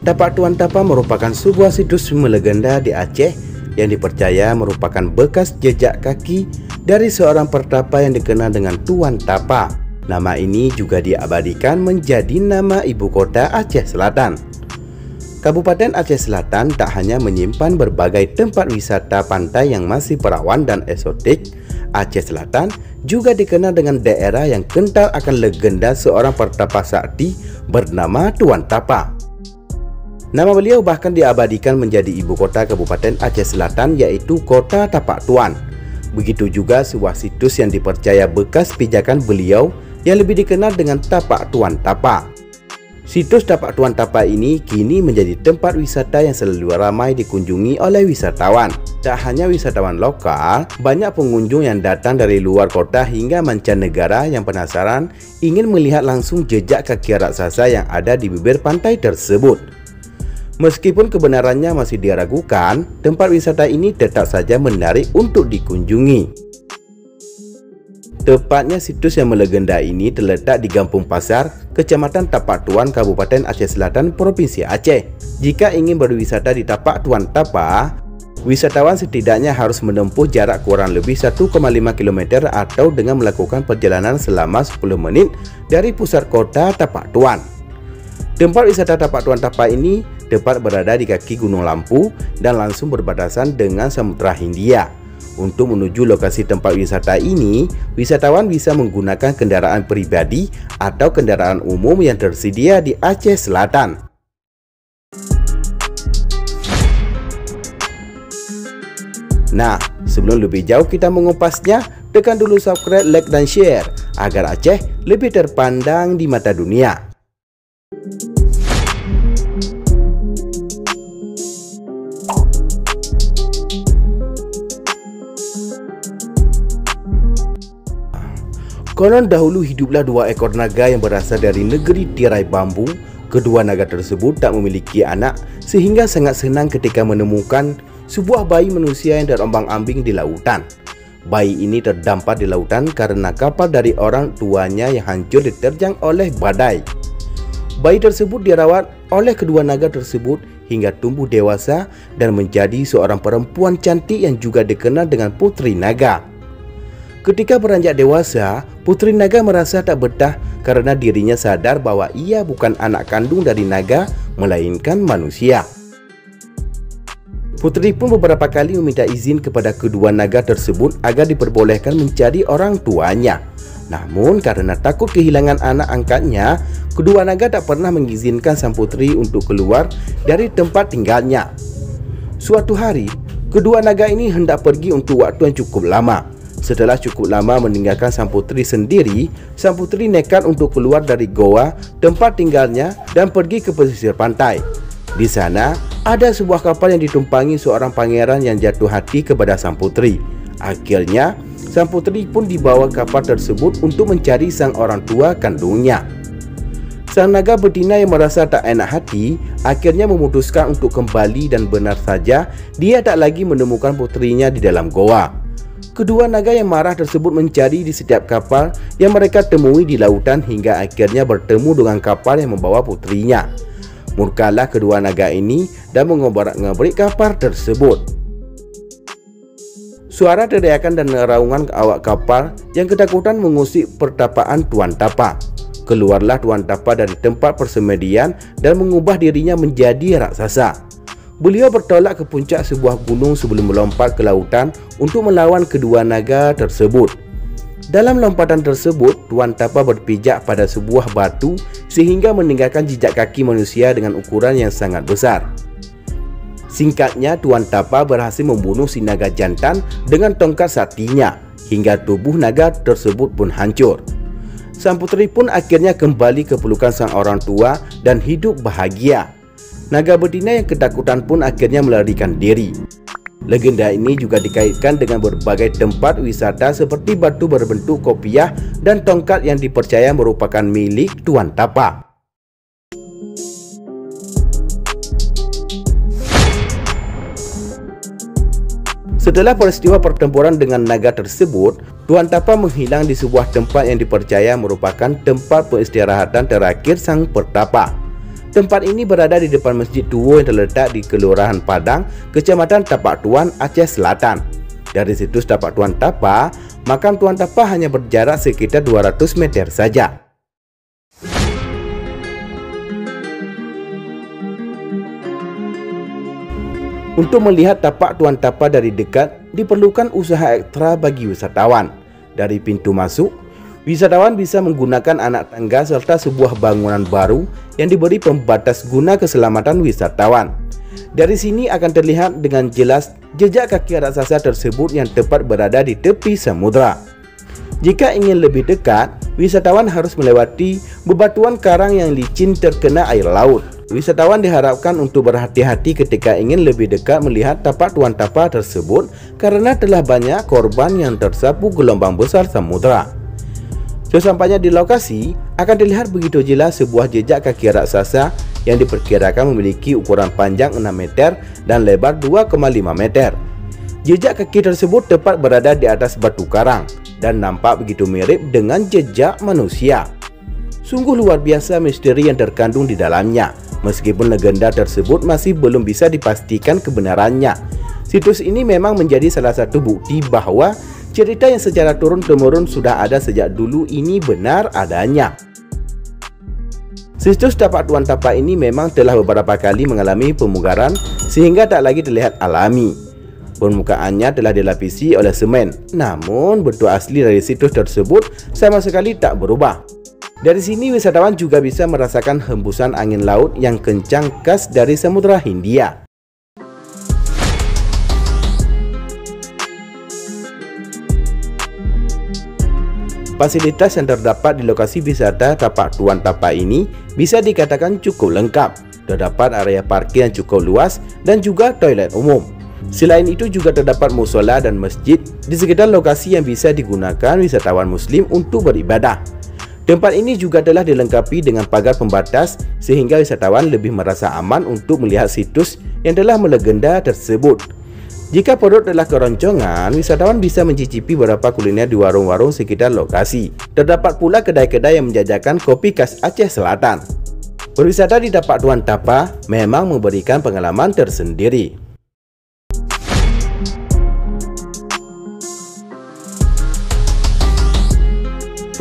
Tapak Tuan Tapa merupakan sebuah situs melegenda di Aceh yang dipercaya merupakan bekas jejak kaki dari seorang pertapa yang dikenal dengan Tuan Tapa. Nama ini juga diabadikan menjadi nama ibu kota Aceh Selatan. Kabupaten Aceh Selatan tak hanya menyimpan berbagai tempat wisata pantai yang masih perawan dan eksotik, Aceh Selatan juga dikenal dengan daerah yang kental akan legenda seorang pertapa sakti bernama Tuan Tapa. Nama beliau bahkan diabadikan menjadi ibu kota Kabupaten Aceh Selatan, yaitu Kota Tapak Tuan. Begitu juga sebuah situs yang dipercaya bekas pijakan beliau yang lebih dikenal dengan Tapak Tuan Tapa. Situs Tapak Tuan Tapa ini kini menjadi tempat wisata yang selalu ramai dikunjungi oleh wisatawan. Tak hanya wisatawan lokal, banyak pengunjung yang datang dari luar kota hingga mancanegara yang penasaran ingin melihat langsung jejak kaki raksasa yang ada di bibir pantai tersebut. Meskipun kebenarannya masih diragukan, tempat wisata ini tetap saja menarik untuk dikunjungi. Tepatnya situs yang melegenda ini terletak di Kampung Pasar, Kecamatan Tapak Tuan, Kabupaten Aceh Selatan, Provinsi Aceh. Jika ingin berwisata di Tapak Tuan Tapa, wisatawan setidaknya harus menempuh jarak kurang lebih 1,5 km atau dengan melakukan perjalanan selama 10 menit dari pusat kota Tapak Tuan. Tempat wisata Tapak Tuan Tapa ini tepat berada di kaki Gunung Lampu dan langsung berbatasan dengan Samudra Hindia. Untuk menuju lokasi tempat wisata ini, wisatawan bisa menggunakan kendaraan pribadi atau kendaraan umum yang tersedia di Aceh Selatan. Nah, sebelum lebih jauh kita mengupasnya, tekan dulu subscribe, like, dan share agar Aceh lebih terpandang di mata dunia. Konon dahulu hiduplah dua ekor naga yang berasal dari negeri tirai bambu. Kedua naga tersebut tak memiliki anak sehingga sangat senang ketika menemukan sebuah bayi manusia yang terombang-ambing di lautan. Bayi ini terdampar di lautan karena kapal dari orang tuanya yang hancur diterjang oleh badai. Bayi tersebut dirawat oleh kedua naga tersebut hingga tumbuh dewasa dan menjadi seorang perempuan cantik yang juga dikenal dengan Putri Naga. Ketika beranjak dewasa, Putri Naga merasa tak betah karena dirinya sadar bahwa ia bukan anak kandung dari naga, melainkan manusia. Putri pun beberapa kali meminta izin kepada kedua naga tersebut agar diperbolehkan menjadi orang tuanya. Namun karena takut kehilangan anak angkatnya, kedua naga tak pernah mengizinkan sang putri untuk keluar dari tempat tinggalnya. Suatu hari, kedua naga ini hendak pergi untuk waktu yang cukup lama. Setelah cukup lama meninggalkan sang putri sendiri, sang putri nekat untuk keluar dari goa tempat tinggalnya dan pergi ke pesisir pantai. Di sana, ada sebuah kapal yang ditumpangi seorang pangeran yang jatuh hati kepada sang putri. Akhirnya, sang putri pun dibawa kapal tersebut untuk mencari sang orang tua kandungnya. Sang naga betina yang merasa tak enak hati akhirnya memutuskan untuk kembali dan benar saja dia tak lagi menemukan putrinya di dalam goa. Kedua naga yang marah tersebut mencari di setiap kapal yang mereka temui di lautan hingga akhirnya bertemu dengan kapal yang membawa putrinya. Murkalah kedua naga ini dan mengobrak-ngabrik kapal tersebut. Suara teriakan dan raungan awak kapal yang ketakutan mengusik pertapaan Tuan Tapa. Keluarlah Tuan Tapa dari tempat persemedian dan mengubah dirinya menjadi raksasa. Beliau bertolak ke puncak sebuah gunung sebelum melompat ke lautan untuk melawan kedua naga tersebut. Dalam lompatan tersebut, Tuan Tapa berpijak pada sebuah batu sehingga meninggalkan jejak kaki manusia dengan ukuran yang sangat besar. Singkatnya, Tuan Tapa berhasil membunuh si naga jantan dengan tongkat saktinya hingga tubuh naga tersebut pun hancur. Sang putri pun akhirnya kembali ke pelukan sang orang tua dan hidup bahagia. Naga betina yang ketakutan pun akhirnya melarikan diri. Legenda ini juga dikaitkan dengan berbagai tempat wisata seperti batu berbentuk kopiah dan tongkat yang dipercaya merupakan milik Tuan Tapa. Setelah peristiwa pertempuran dengan naga tersebut, Tuan Tapa menghilang di sebuah tempat yang dipercaya merupakan tempat peristirahatan terakhir sang pertapa. Tempat ini berada di depan Masjid Tua yang terletak di Kelurahan Padang, Kecamatan Tapak Tuan, Aceh Selatan. Dari situs Tapak Tuan Tapa, makam Tuan Tapa hanya berjarak sekitar 200 meter saja. Untuk melihat tapak Tuan Tapa dari dekat, diperlukan usaha ekstra bagi wisatawan. Dari pintu masuk, wisatawan bisa menggunakan anak tangga serta sebuah bangunan baru yang diberi pembatas guna keselamatan wisatawan. Dari sini akan terlihat dengan jelas jejak kaki raksasa tersebut yang tepat berada di tepi samudra. Jika ingin lebih dekat, wisatawan harus melewati bebatuan karang yang licin terkena air laut. Wisatawan diharapkan untuk berhati-hati ketika ingin lebih dekat melihat tapak Tuan Tapa tersebut karena telah banyak korban yang tersapu gelombang besar samudra. Sesampainya di lokasi, akan terlihat begitu jelas sebuah jejak kaki raksasa yang diperkirakan memiliki ukuran panjang 6 meter dan lebar 2,5 meter. Jejak kaki tersebut tepat berada di atas batu karang dan nampak begitu mirip dengan jejak manusia. Sungguh luar biasa misteri yang terkandung di dalamnya. Meskipun legenda tersebut masih belum bisa dipastikan kebenarannya, situs ini memang menjadi salah satu bukti bahwa cerita yang secara turun-temurun sudah ada sejak dulu ini benar adanya. Situs Tapak Tuan Tapa ini memang telah beberapa kali mengalami pemugaran sehingga tak lagi terlihat alami. Permukaannya telah dilapisi oleh semen, namun bentuk asli dari situs tersebut sama sekali tak berubah. Dari sini wisatawan juga bisa merasakan hembusan angin laut yang kencang khas dari Samudra Hindia. Fasilitas yang terdapat di lokasi wisata Tapak Tuan Tapa ini bisa dikatakan cukup lengkap. Terdapat area parkir yang cukup luas dan juga toilet umum. Selain itu juga terdapat musola dan masjid di sekitar lokasi yang bisa digunakan wisatawan muslim untuk beribadah. Tempat ini juga telah dilengkapi dengan pagar pembatas sehingga wisatawan lebih merasa aman untuk melihat situs yang telah melegenda tersebut. Jika perut telah keroncongan, wisatawan bisa mencicipi beberapa kuliner di warung-warung sekitar lokasi. Terdapat pula kedai-kedai yang menjajakan kopi khas Aceh Selatan. Berwisata di Tapak Tuan Tapa memang memberikan pengalaman tersendiri.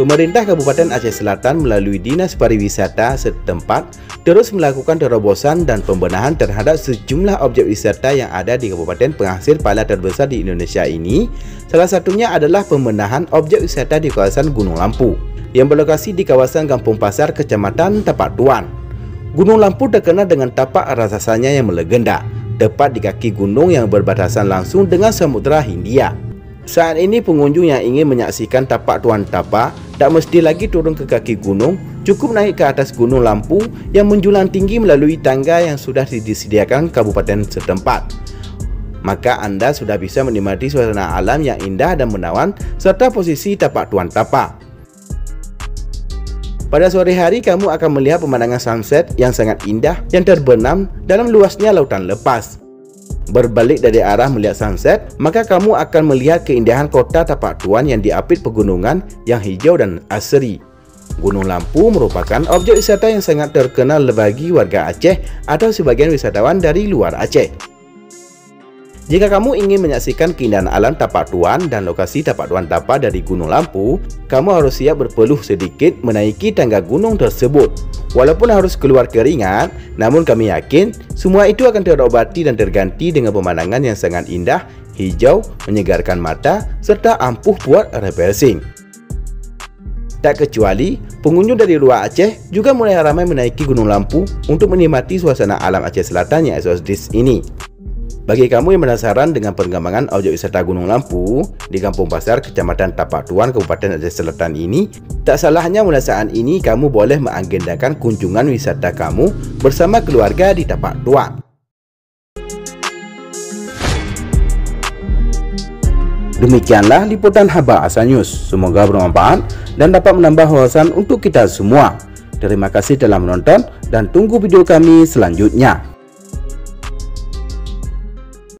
Pemerintah Kabupaten Aceh Selatan melalui Dinas Pariwisata setempat terus melakukan terobosan dan pembenahan terhadap sejumlah objek wisata yang ada di kabupaten penghasil pala terbesar di Indonesia ini. Salah satunya adalah pembenahan objek wisata di kawasan Gunung Lampu yang berlokasi di kawasan Kampung Pasar, Kecamatan Tapak Tuan. Gunung Lampu terkenal dengan tapak raksasanya yang melegenda, tepat di kaki gunung yang berbatasan langsung dengan Samudra Hindia. Saat ini pengunjung yang ingin menyaksikan Tapak Tuan Tapa tak mesti lagi turun ke kaki gunung, cukup naik ke atas Gunung Lampu yang menjulang tinggi melalui tangga yang sudah disediakan kabupaten setempat. Maka Anda sudah bisa menikmati suasana alam yang indah dan menawan serta posisi Tapak Tuan Tapa. Pada sore hari kamu akan melihat pemandangan sunset yang sangat indah yang terbenam dalam luasnya lautan lepas. Berbalik dari arah melihat sunset, maka kamu akan melihat keindahan kota Tapak Tuan yang diapit pegunungan yang hijau dan asri. Gunung Lampu merupakan objek wisata yang sangat terkenal bagi warga Aceh atau sebagian wisatawan dari luar Aceh. Jika kamu ingin menyaksikan keindahan alam Tapak Tuan dan lokasi Tapak Tuan Tapa dari Gunung Lampu, kamu harus siap berpeluh sedikit menaiki tangga gunung tersebut. Walaupun harus keluar keringat, namun kami yakin semua itu akan terobati dan terganti dengan pemandangan yang sangat indah, hijau, menyegarkan mata, serta ampuh buat refreshing. Tak kecuali, pengunjung dari luar Aceh juga mulai ramai menaiki Gunung Lampu untuk menikmati suasana alam Aceh Selatan yang eksotis ini. Bagi kamu yang penasaran dengan pengembangan objek wisata Gunung Lampu di Kampung Pasar, Kecamatan Tapak Tuan, Kabupaten Aceh Selatan ini, tak salahnya mulai saat ini kamu boleh mengagendakan kunjungan wisata kamu bersama keluarga di Tapak Tuan. Demikianlah liputan Haba Asa News. Semoga bermanfaat dan dapat menambah wawasan untuk kita semua. Terima kasih telah menonton dan tunggu video kami selanjutnya.